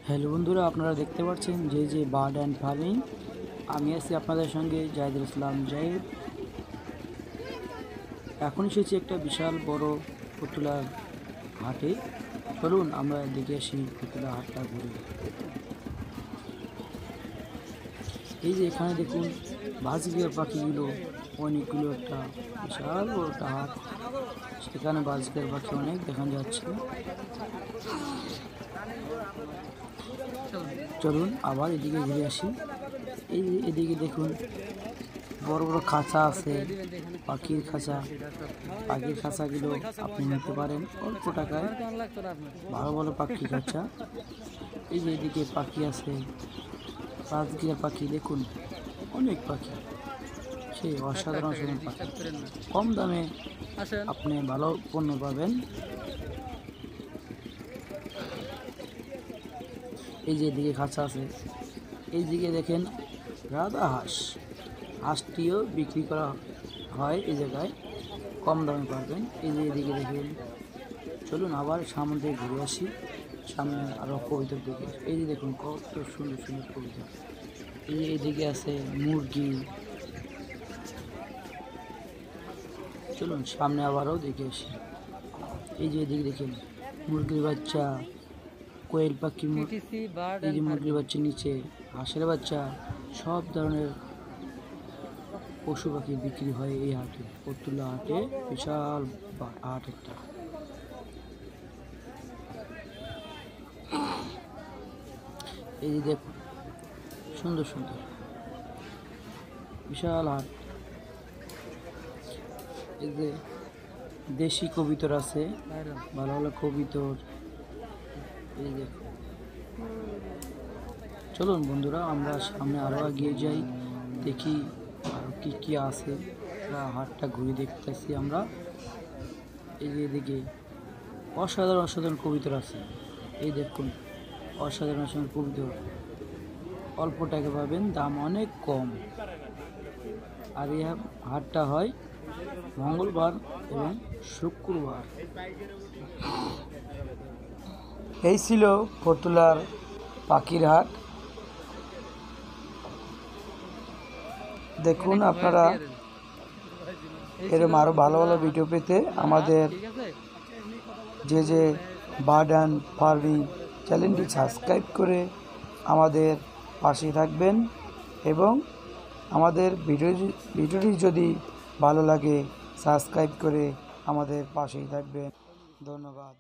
Hello বন্ধুরা, আপনারা দেখতে পাচ্ছেন যে বার্ড অ্যান্ড ফার্মিং। আমি আছি আপনাদের সঙ্গে জাহিদুল ইসলাম জাহিদ। এখন এসেছি একটা বিশাল বড় পুতুলার হাটে। চলুন আমরা দেখে আসি পুতুলা হাটটা ঘুরে। এই যে এখানে দেখুন বাজবিয়ার পাখিগুলো, অনেকগুলো, একটা বিশাল বড় একটা হাট। সেখানে বাজবিয়ার পাখি অনেক দেখা যাচ্ছে। চলুন আবার এদিকে ঘুরে আসি। এই এদিকে দেখুন বড় বড় খাঁচা আছে, পাখির খাঁচাগুলো আপনি নিতে পারেন অল্প টাকায়, ভালো ভালো পাখির খাঁচা। এই যে এদিকে পাখি আছে, বাজবিয়ার পাখি দেখুন, অনেক পাখি, সেই অসাধারণ পাখি। কম দামে আপনি ভালো পণ্য পাবেন। এই যে এদিকে খাঁচা আছে, এই দিকে দেখেন রাধা হাঁসটিও বিক্রি করা হয় এই জায়গায়, কম দামে পাবেন। এই যে এদিকে দেখেন, চলুন আবার সামনে থেকে ঘুরে আসি, সামনে আরও কবিতার দিকে। এই যে দেখুন কত সুন্দর সুন্দর কবিতা। এই যে এদিকে আছে মুরগি। চলুন সামনে আবারও দেখে আসি। এই যে এদিকে দেখেন মুরগির বাচ্চা, কোয়েল পাখি, এই যে মুরগির বাচ্চা, নিচে হাঁসের বাচ্চা, সব ধরনের পশু পাখি বিক্রি হয় এই হাটে, পুতুলা হাটে। বিশাল হাট একটা। এই যে দেখুন সুন্দর সুন্দর বিশাল হাট। এই যে দেশি কবিতর আছে, ভালো ভালো কবিতর। এই দেখুন, চলুন বন্ধুরা আমরা সামনে আরও এগিয়ে যাই, দেখি আরও কী কী আছে। হাটটা ঘুরে দেখতেছি আমরা। এই যে এদিকে অসাধারণ অসাধারণ কবিতর আছে। এই দেখুন অসাধারণ অসাধারণ কবিতর, অল্প টাকা পাবেন, দাম অনেক কম। আর এই হাটটা হয় মঙ্গলবার এবং শুক্রবার। এই ছিল পুতুলার পাখির হাট। দেখুন আপনারা এরকম আরও ভালো ভালো ভিডিও পেতে আমাদের যে বার্ড অ্যান্ড ফার্মিং চ্যানেলটি সাবস্ক্রাইব করে আমাদের পাশে থাকবেন, এবং আমাদের ভিডিওটি যদি ভালো লাগে সাবস্ক্রাইব করে আমাদের পাশেই থাকবেন। ধন্যবাদ।